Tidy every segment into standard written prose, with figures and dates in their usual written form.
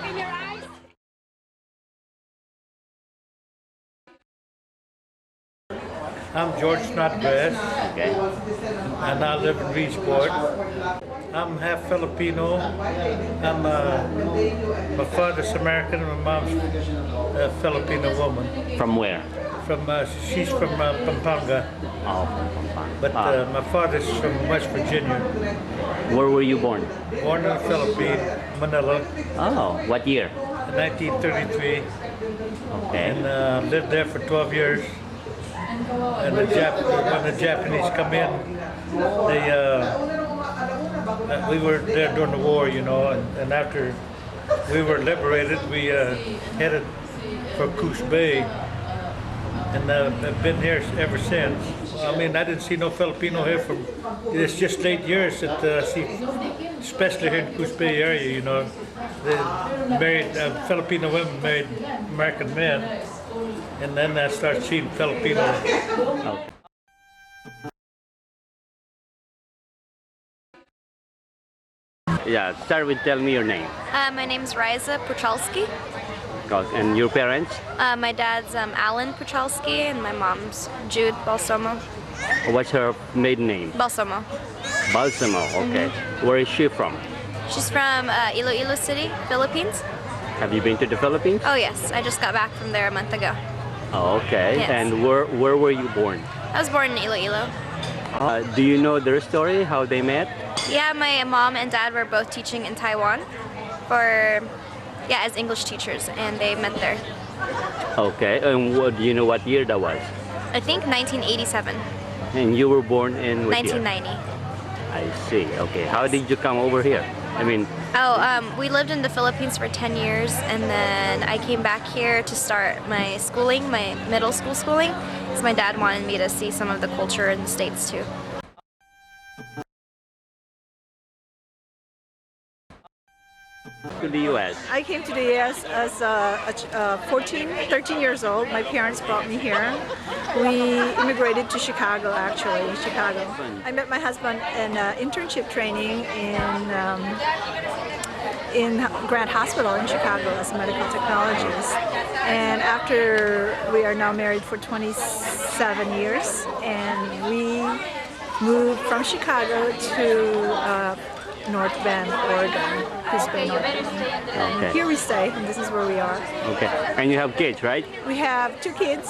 Open your eyes. I'm George Snodgrass, Okay. and I live in Reedsport. I'm half Filipino. My father's American and my mom's a Filipino woman. From where? She's from Pampanga, Oh, from Pampanga. but my father's from West Virginia. Where were you born? Born in the Philippines, Manila, Oh, what year? in 1933, Okay. and lived there for 12 years. And when the Japanese come in, we were there during the war, you know, and after we were liberated, we headed for Coos Bay, and I've been here ever since. I mean, I didn't see no Filipino here it's just late years that I see, especially here in Coos Bay area, you know, the married Filipino women married American men. And then I started seeing Filipino. Okay. Yeah, start with tell me your name. My name's Riza Puchalski. And your parents? My dad's Alan Puchalski and my mom's Jude Balsomo. What's her maiden name? Balsomo. Balsamo, okay. Where is she from? She's from Iloilo City, Philippines. Have you been to the Philippines? Oh yes, I just got back from there a month ago. Oh, okay. Yes. And where were you born? I was born in Iloilo. Do you know their story, how they met? Yeah, my mom and dad were both teaching in Taiwan as English teachers, and they met there. Okay, and do you know what year that was? I think 1987. And you were born in what year? 1990. I see, okay. How did you come over here? I mean... We lived in the Philippines for 10 years, and then I came back here to start my schooling, my middle school schooling, because my dad wanted me to see some of the culture in the States too. To the U.S. I came to the U.S. as 13 years old. My parents brought me here. We immigrated to Chicago, actually, Chicago. I met my husband in internship training in Grant Hospital in Chicago as a medical technologist. And after we are now married for 27 years, and we moved from Chicago to North Bend, Oregon, Coos Bay, North Bend. Okay. Here we stay, and this is where we are. Okay, and you have kids, right? We have 2 kids,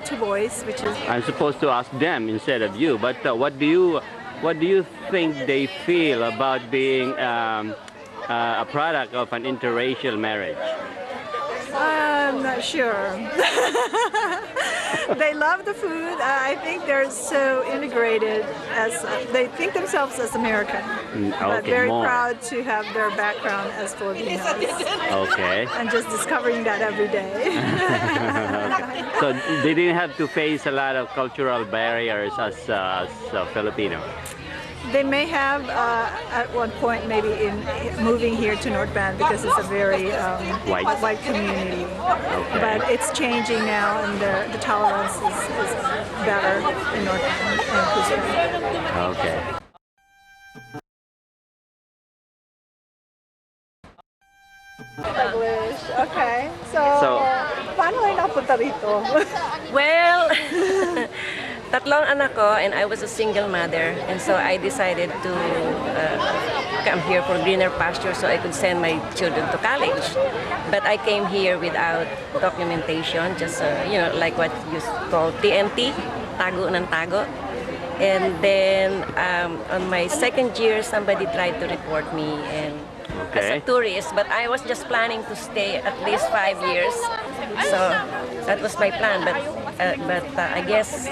2 boys, which is... I'm supposed to ask them instead of you, but what do you think they feel about being a product of an interracial marriage? I'm not sure. They love the food. I think they're so integrated they think themselves as American, but very proud to have their background as Filipinos. Okay. And just discovering that every day. So they didn't have to face a lot of cultural barriers as Filipino. They may have at one point maybe in moving here to North Bend because it's a very white community. Okay. But it's changing now, and the tolerance is better in North Bend and Coos Bay. Okay. English. Okay. So paano kayo napunta rito? Well, tatlong anak ko, and I was a single mother, and so I decided to come here for greener pasture so I could send my children to college. But I came here without documentation, just like what you call TNT, tago ng tago. And then on my second year, somebody tried to report me and as a tourist, but I was just planning to stay at least 5 years. So that was my plan, but I guess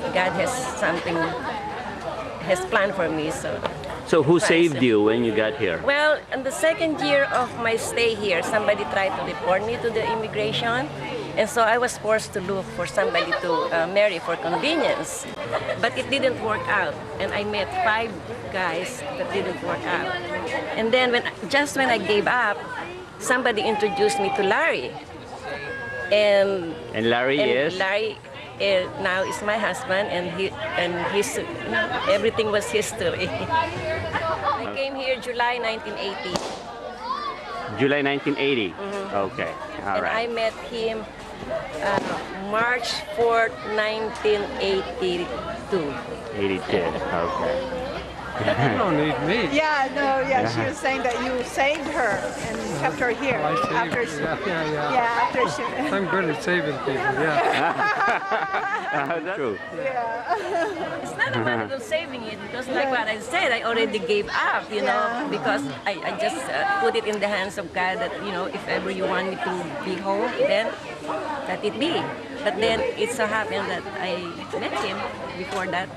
God has planned for me. So who saved you when you got here? Well, in the second year of my stay here, somebody tried to report me to the immigration, and so I was forced to look for somebody to marry for convenience. But it didn't work out, and I met 5 guys that didn't work out. And then just when I gave up, somebody introduced me to Larry. And Larry is? Larry now is my husband, and everything was history. I came here July 1980. July 1980. Okay, all And I right. met him March 4th, 1982. 82. Okay. You don't need me. Yeah, no, yeah, she was saying that you saved her and kept her here I saved after her. she, Yeah. yeah, after she, I'm good at saving people, yeah. That's true. yeah. It's not a matter of saving it because, like what I said, I already gave up, you know, Yeah. because I just put it in the hands of God that, you know, if ever you want me to be home, then let it be. But then it so happened that I met him before that.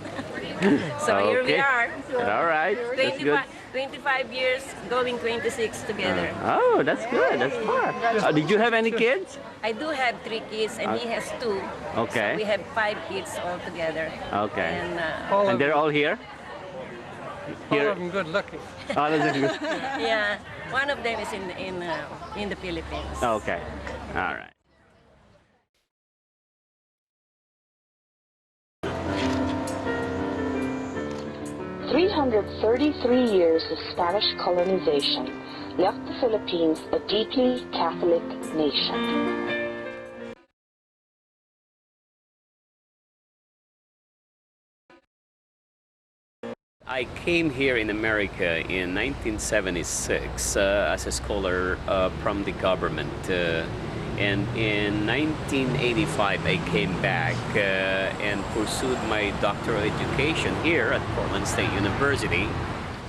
So here we Okay. are. All right. That's good. 25 years, going 26 together. Oh, that's good. That's far. Did you have any kids? I do have 3 kids and he has 2. Okay. So we have 5 kids altogether. Okay. And All And of they're them, all here? all of them good looking. All of them good. yeah, one of them is in the Philippines. Okay. All right. "333 years of Spanish colonization left the Philippines a deeply Catholic nation. I came here in America in 1976 as a scholar from the government. And in 1985, I came back and pursued my doctoral education here at Portland State University.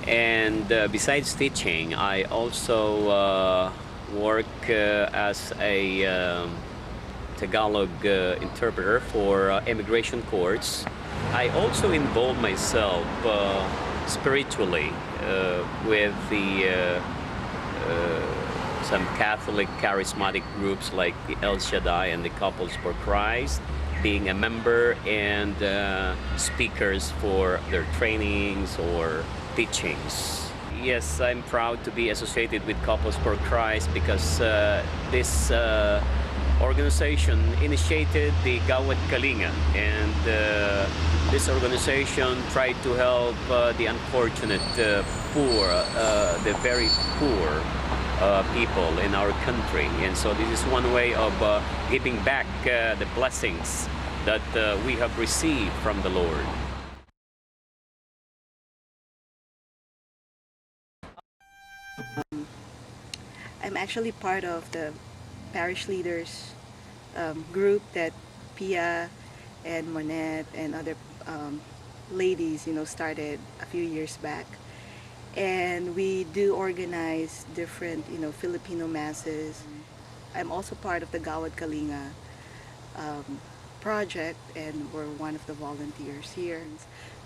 And besides teaching, I also work as a Tagalog interpreter for immigration courts. I also involve myself spiritually with the some Catholic charismatic groups like the El Shaddai and the Couples for Christ, being a member and speakers for their trainings or teachings. Yes, I'm proud to be associated with Couples for Christ because this organization initiated the Gawad Kalinga, and this organization tried to help the unfortunate poor, the very poor people in our country. And so this is one way of giving back the blessings that we have received from the Lord. I'm actually part of the parish leaders group that Pia and Monette and other ladies, started a few years back. And we do organize different, Filipino masses. I'm also part of the Gawad Kalinga project, and we're one of the volunteers here.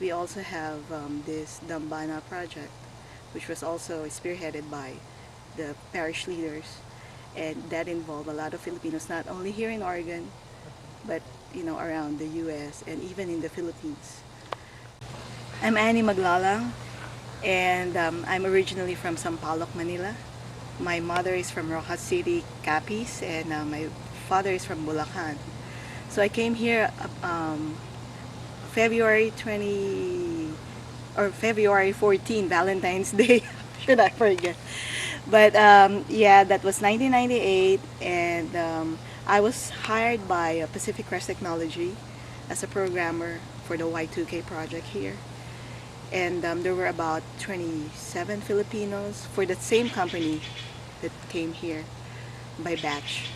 We also have this Dambana project, which was also spearheaded by the parish leaders, and that involved a lot of Filipinos, not only here in Oregon, but around the U.S. and even in the Philippines. I'm Annie Maglalang, and I'm originally from Sampaloc, Manila. My mother is from Rojas City, Capiz, and my father is from Bulacan. So I came here February 14, Valentine's Day. Should I forget? But yeah, that was 1998, and I was hired by Pacific Crest Technology as a programmer for the Y2K project here. And there were about 27 Filipinos for the same company that came here by batch.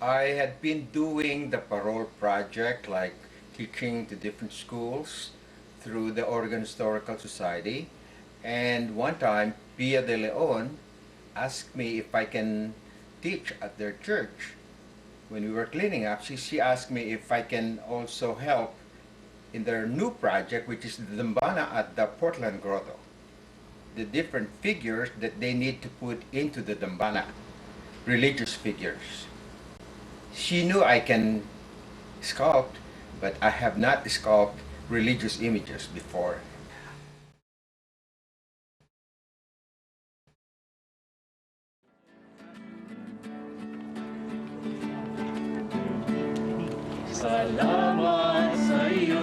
I had been doing the parole project, like teaching to different schools through the Oregon Historical Society. And one time, Pia de Leon asked me if I can teach at their church. When we were cleaning up, she asked me if I can also help in their new project, which is the Dambana at the Portland Grotto. The different figures that they need to put into the Dambana, religious figures. She knew I can sculpt, but I have not sculpted religious images before. Salamat sa iyo,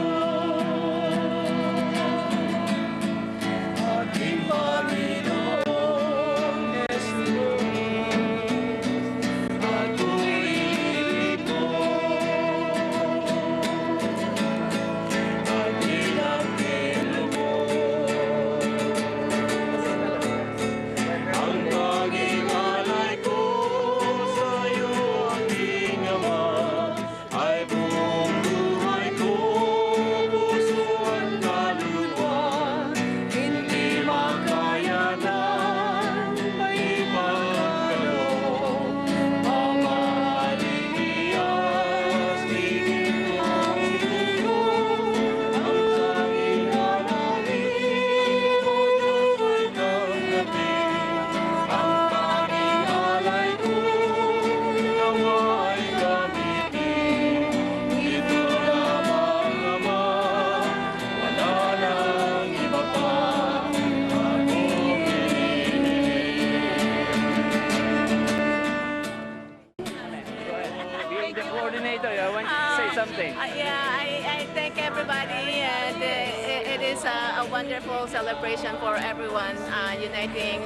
a wonderful celebration for everyone, uniting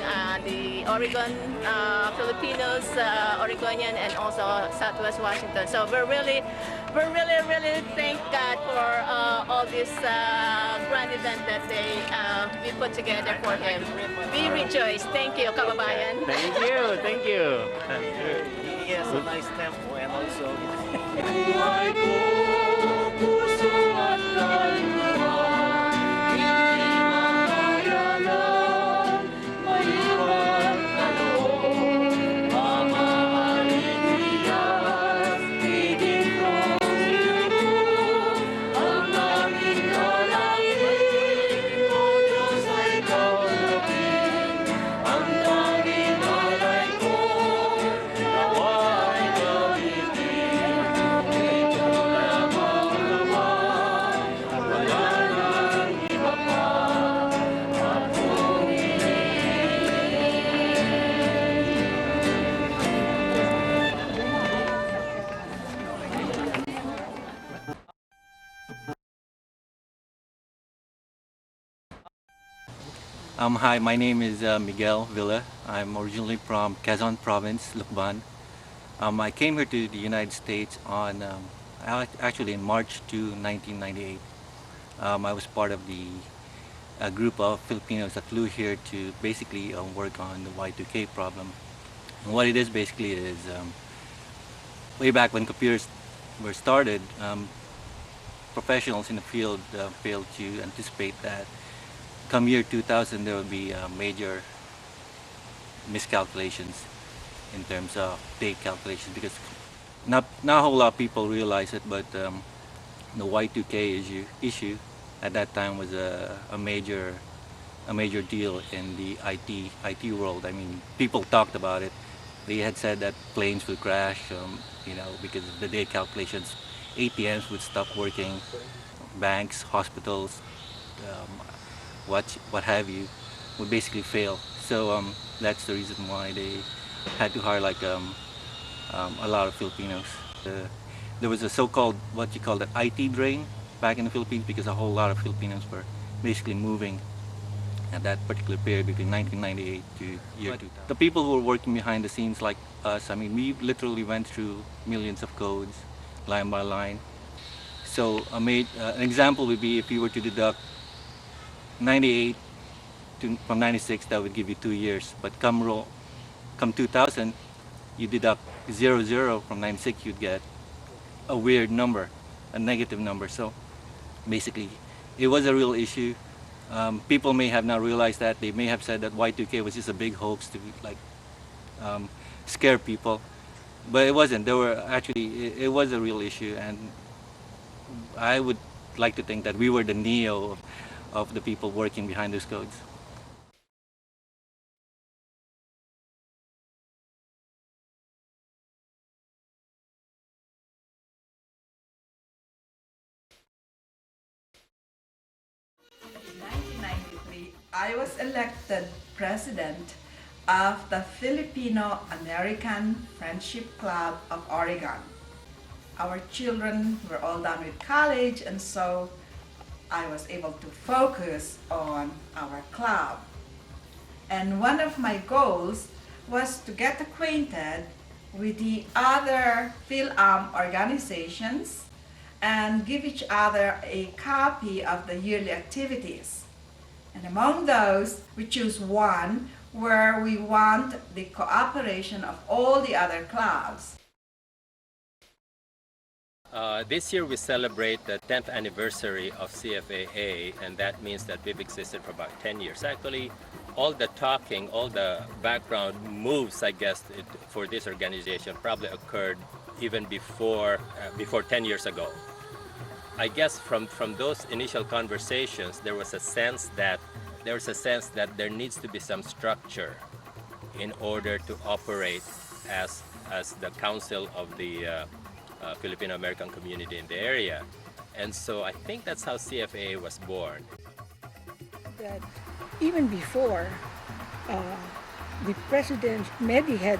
the Oregon Filipinos, Oregonian, and also Southwest Washington. So we're really thank God for all this grand event that we put together for him. We rejoice. Thank you, kababayan. Thank you, thank you. He has a nice tempo and also. Hi, my name is Miguel Villa. I'm originally from Quezon Province, Lukban. I came here to the United States on actually in March 1998. I was part of the group of Filipinos that flew here to basically work on the Y2K problem. And what it is basically is way back when computers were started, professionals in the field failed to anticipate that come year 2000 there will be major miscalculations in terms of date calculations, because not a whole lot of people realize it, but the Y2K issue at that time was a major deal in the IT world. I mean, people talked about it. They had said that planes would crash, because of the date calculations. ATMs would stop working, banks, hospitals, what have you, would basically fail. So that's the reason why they had to hire a lot of Filipinos. There was a so-called, what you call the IT drain back in the Philippines, because a whole lot of Filipinos were basically moving at that particular period between 1998 to year 2000. The people who were working behind the scenes like us, I mean, we literally went through millions of codes, line by line. So an example would be if you were to deduct 98 from 96, that would give you 2 years. But come 2000, you deduct 00 from 96, you'd get a weird number, a negative number. So basically, it was a real issue. People may have not realized that. They may have said that Y2K was just a big hoax to scare people, but it wasn't. It was a real issue, and I would like to think that we were the Neo of the people working behind those codes. In 1993, I was elected president of the Filipino-American Friendship Club of Oregon. Our children were all done with college, and so I was able to focus on our club. And one of my goals was to get acquainted with the other Phil-Am organizations and give each other a copy of the yearly activities. And among those, we choose one where we want the cooperation of all the other clubs. This year we celebrate the 10th anniversary of CFAA, and that means that we've existed for about 10 years. Actually, all the talking, all the background moves, I guess, for this organization probably occurred even before 10 years ago. I guess from those initial conversations, there was a sense that there needs to be some structure in order to operate as the council of the Filipino-American community in the area. And so I think that's how CFAA was born. That even before the president, Medi had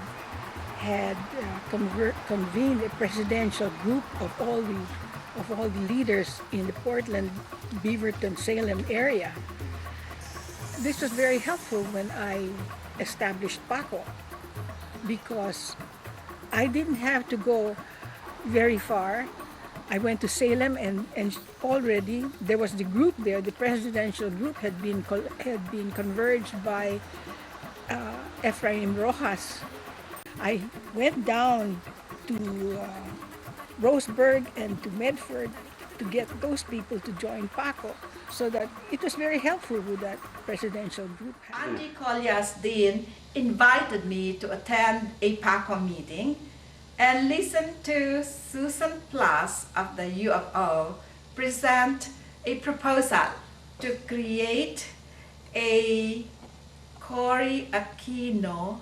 convened a presidential group of all the leaders in the Portland, Beaverton, Salem area, this was very helpful when I established PACO, because I didn't have to go very far. I went to Salem, and already there was the group there. The presidential group had been converged by Efraim Rojas. I went down to Roseburg and to Medford to get those people to join PACO, so that it was very helpful with that presidential group. Andy Collias Dean invited me to attend a PACO meeting and listen to Susan Plus of the U of O present a proposal to create a Cory Aquino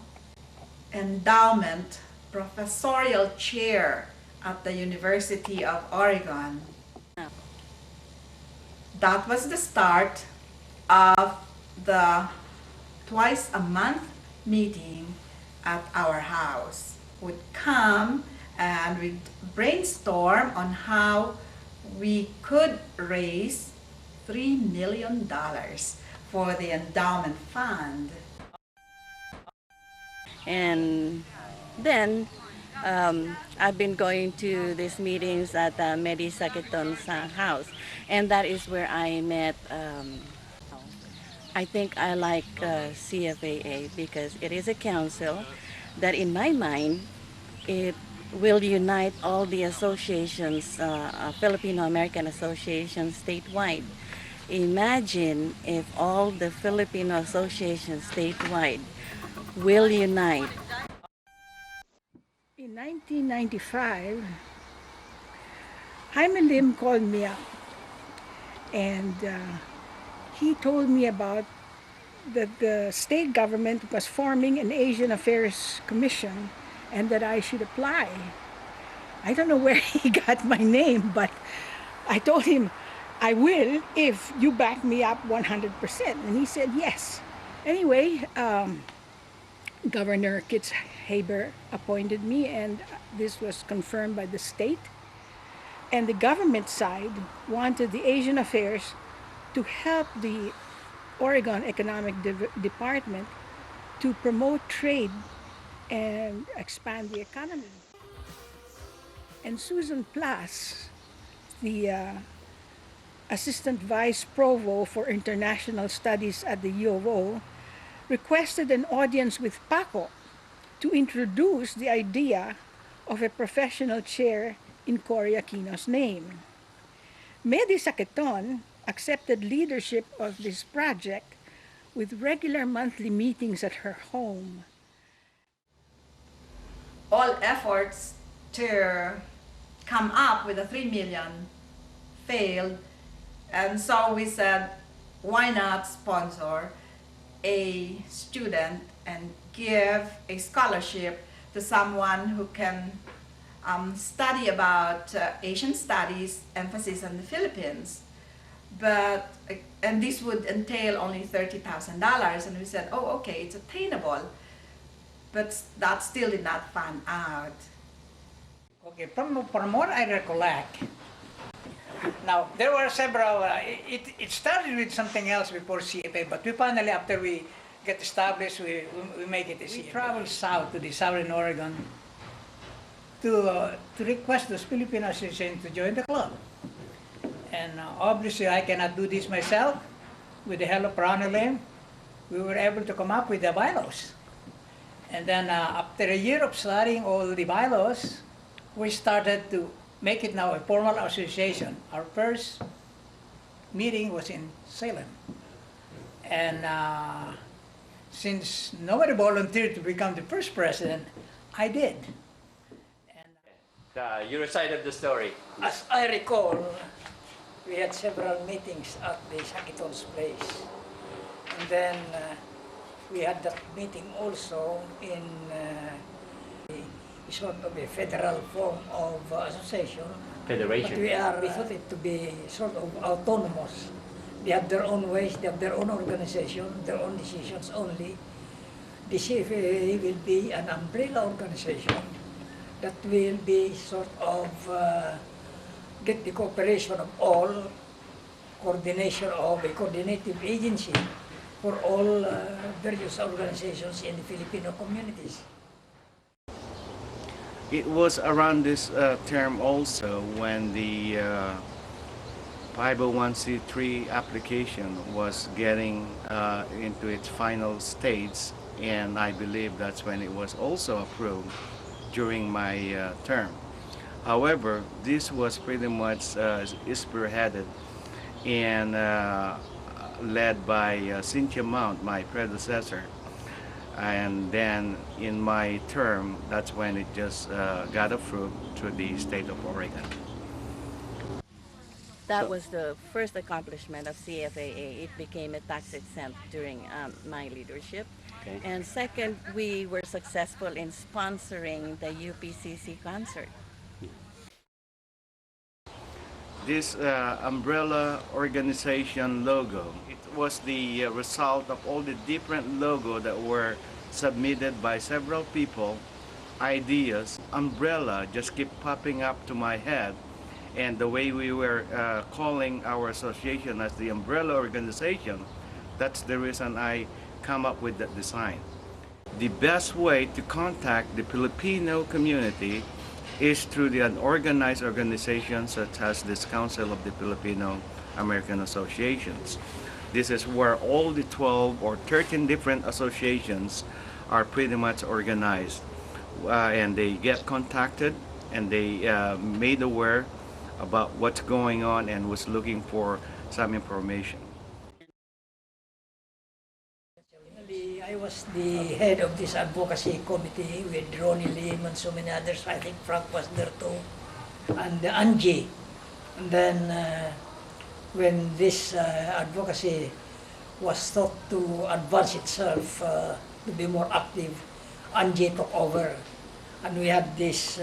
Endowment Professorial Chair at the University of Oregon. That was the start of the twice a month meeting at our house. Would come and we'd brainstorm on how we could raise $3 million for the endowment fund. And then I've been going to these meetings at Medi Sakiton's house, and that is where I met. I think I like CFAA because it is a council that, in my mind, it will unite all the associations, Filipino-American associations statewide. Imagine if all the Filipino associations statewide will unite. In 1995, Jaime Lim called me up, and he told me about that the state government was forming an Asian Affairs Commission and that I should apply. I don't know where he got my name, but I told him, I will if you back me up 100%. And he said yes. Anyway, Governor Kitz Haber appointed me, and this was confirmed by the state. And the government side wanted the Asian Affairs to help the Oregon Economic Department to promote trade and expand the economy. And Susan Plus, the Assistant Vice Provost for International Studies at the U of O, requested an audience with PACO to introduce the idea of a professional chair in Cory Aquino's name. Medi Sakiton accepted leadership of this project with regular monthly meetings at her home. All efforts to come up with the $3 million failed, and so we said, why not sponsor a student and give a scholarship to someone who can study about Asian studies, emphasis on the Philippines. And this would entail only $30,000, and we said, oh, okay, it's attainable, but that still did not pan out. Okay, from what I recollect, now there were several, it started with something else before CFA, but we finally, after we get established, we make it a CFA. We traveled south to the southern Oregon to request those Filipino associations to join the club. And obviously I cannot do this myself. With the help of Ronald Lim, we were able to come up with the bylaws. And then after a year of studying all the bylaws, we started to make it now a formal association. Our first meeting was in Salem. And since nobody volunteered to become the first president, I did. You recited the story. As I recall, we had several meetings at the Sakiton's place. And then we had that meeting also in sort of a federal form of association. Federation. But we thought it to be sort of autonomous. They have their own ways, they have their own organization, their own decisions only. The CFAA will be an umbrella organization that will be sort of get the cooperation of all, coordination of a coordinative agency for all various organizations in the Filipino communities. It was around this term also when the 501c3 application was getting into its final stage, and I believe that's when it was also approved during my term. However, this was pretty much spearheaded and led by Cynthia Mount, my predecessor. And then in my term, that's when it just got approved through the state of Oregon. That was the first accomplishment of CFAA. It became a tax exempt during my leadership. Okay. And second, we were successful in sponsoring the UPCC concert. This umbrella organization logo, it was the result of all the different logos that were submitted by several people, ideas. Umbrella just kept popping up to my head, and the way we were calling our association as the umbrella organization, that's the reason I come up with that design. The best way to contact the Filipino community is through the unorganized organizations such as this Council of the Filipino American Associations. This is where all the 12 or 13 different associations are pretty much organized, and they get contacted and they made aware about what's going on and was looking for some information. I was the head of this advocacy committee with Ronnie Lim and so many others. I think Frank was there too, and Angie. And then when this advocacy was thought to advance itself to be more active, Angie took over, and we had this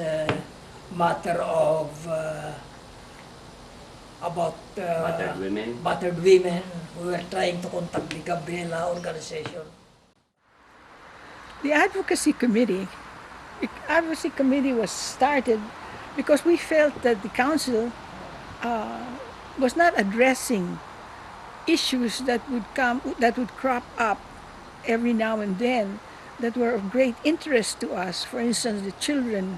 matter of about battered women. We were trying to contact the Gabriela organization. The advocacy committee was started because we felt that the council was not addressing issues that would crop up every now and then that were of great interest to us. For instance, the children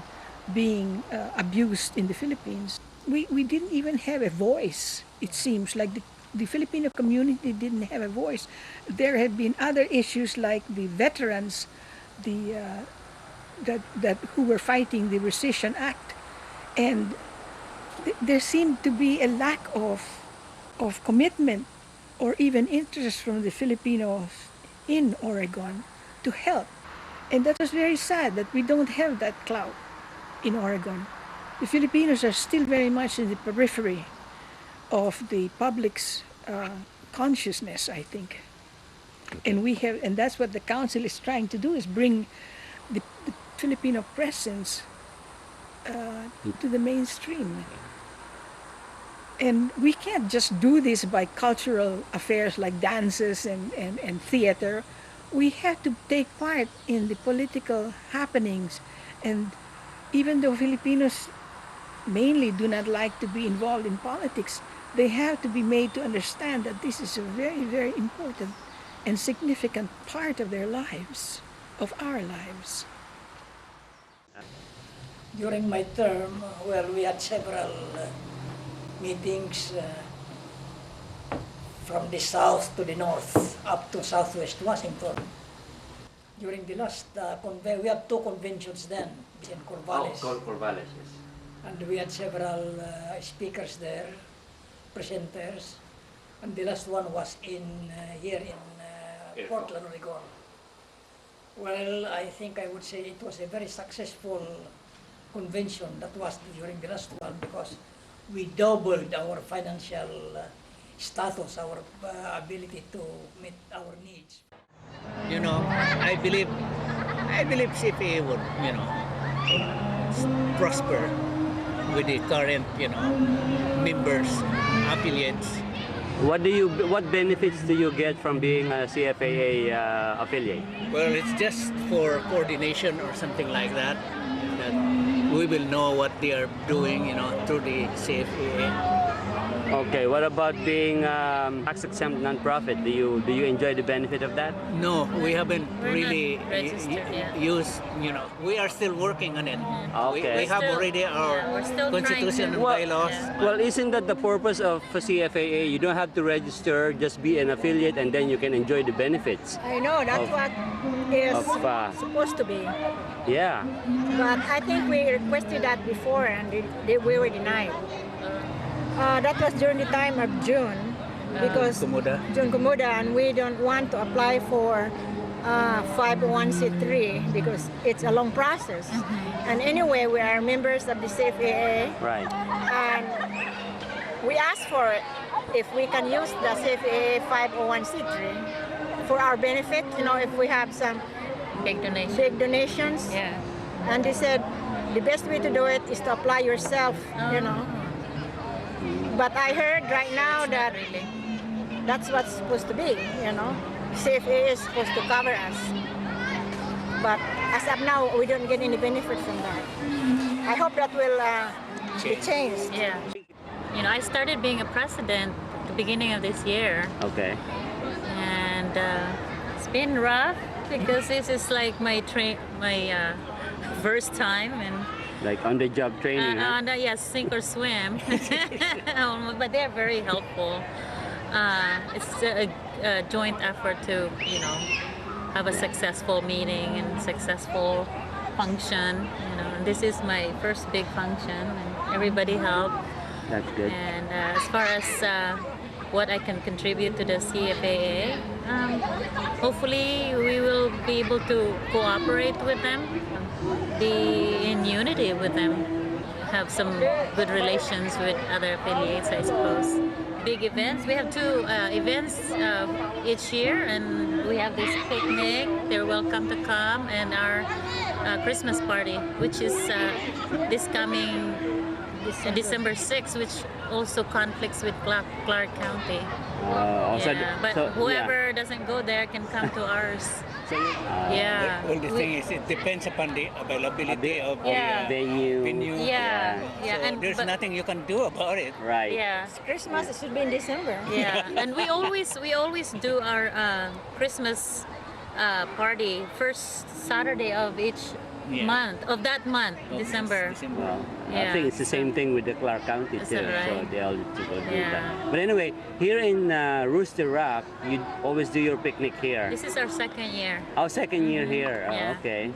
being abused in the Philippines. We didn't even have a voice. It seems like the Filipino community didn't have a voice. There had been other issues like the veterans, who were fighting the Rescission Act, and there seemed to be a lack of commitment or even interest from the Filipinos in Oregon to help, and that was very sad that we don't have that clout in Oregon. The Filipinos are still very much in the periphery of the public's consciousness, I think. And that's what the council is trying to do, is bring the Filipino presence to the mainstream. And we can't just do this by cultural affairs like dances and theater. We have to take part in the political happenings. And even though Filipinos mainly do not like to be involved in politics, they have to be made to understand that this is a very, very important and significant part of their lives, of our lives. During my term, we had several meetings from the south to the north, up to southwest Washington. During the last we had 2 conventions then in Corvallis. Oh, Corvallis, yes. And we had several speakers there, presenters, and the last one was here in Portland, Oregon. Well, I think I would say it was a very successful convention that was during the last one, because we doubled our financial status, our ability to meet our needs. You know, I believe CFAA would, prosper with the current, members, affiliates. What benefits do you get from being a CFAA affiliate? Well, it's just for coordination or something like that. That we will know what they are doing, through the CFAA. Okay, what about being tax-exempt nonprofit? Do you enjoy the benefit of that? No, we haven't We're really not registered yet. used, we are still working on it. Okay. We have already our we're still constitution and trying to- bylaws. Well, isn't that the purpose of CFAA? You don't have to register, just be an affiliate, and then you can enjoy the benefits. I know, that's Of- what is of, supposed to be. Yeah. But I think we requested that before and we were denied. That was during the time of June because June Kumuda, and we don't want to apply for 501c3 because it's a long process. And anyway, we are members of the CFAA. Right. And we asked for it if we can use the CFAA 501c3 for our benefit, if we have some Big donations. big donations. Yeah. And they said the best way to do it is to apply yourself, But I heard right now that that's what's supposed to be, CFA is supposed to cover us. But as of now, we don't get any benefit from that. I hope that will be changed. Yeah. I started being a president at the beginning of this year. Okay. And it's been rough because this is like my first time and Like on-the-job training, huh? yes, sink or swim. But they're very helpful. It's a joint effort to, have a successful meeting and successful function. And this is my first big function, and everybody helped. That's good. And as far as what I can contribute to the CFAA, hopefully we will be able to cooperate with them, be in unity with them, have some good relations with other affiliates, I suppose. Big events. We have two events each year, and we have this picnic. They're welcome to come, and our Christmas party, which is this coming December 6th, which also conflicts with Clark County. But whoever doesn't go there can come to ours. Well, the thing is, it depends upon the availability of the venue. Yeah. So there's nothing you can do about it. Right. Yeah. Christmas it should be in December. Yeah, and we always do our Christmas party first Saturday of each month of that month, December. Well, I think it's the same thing with the Clark County too, so they all do that. But anyway, here in Rooster Rock, you always do your picnic here. This is our second year. Oh, second year here. Yeah. Oh, okay.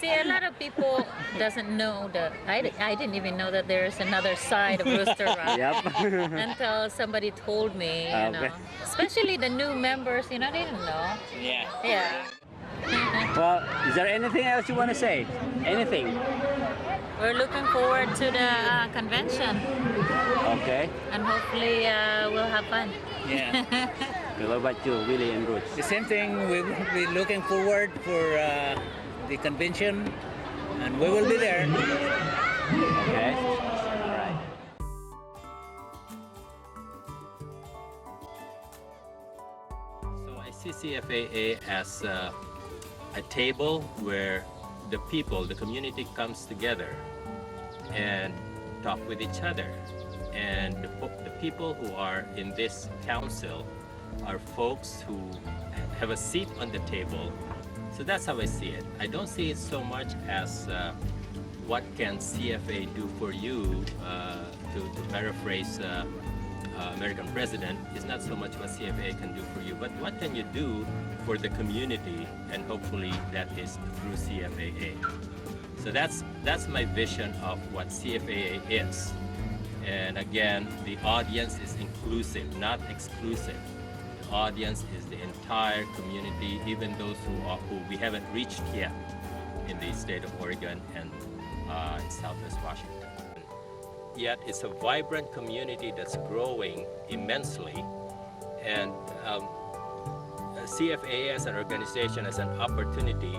See, a lot of people doesn't know that. I didn't even know that there's another side of Rooster Rock. Yep. Until somebody told me, Especially the new members, they didn't know. Yeah. Well, is there anything else you want to say? Anything? We're looking forward to the convention. Okay. And hopefully we'll have fun. Yeah. Okay, what about you, Willie and Ruth? The same thing, we'll be looking forward for the convention, and we will be there. Okay. All right. So I see CFAA as a table where the people, the community comes together and talk with each other. And the people who are in this council are folks who have a seat on the table. So that's how I see it. I don't see it so much as what can CFA do for you, to paraphrase American president, is not so much what CFA can do for you, but what can you do for the community, and hopefully that is through CFAA. So that's my vision of what CFAA is. And again, the audience is inclusive, not exclusive. The audience is the entire community, even those who we haven't reached yet in the state of Oregon and in Southwest Washington. Yet it's a vibrant community that's growing immensely, and CFAA as an organization has an opportunity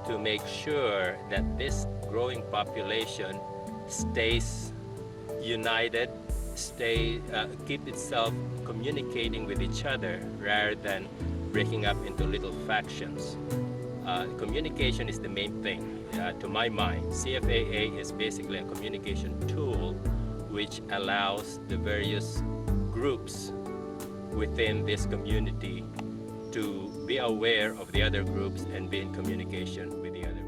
to make sure that this growing population stays united, keep itself communicating with each other rather than breaking up into little factions. Communication is the main thing, to my mind. CFAA is basically a communication tool which allows the various groups within this community to be aware of the other groups and be in communication with the other.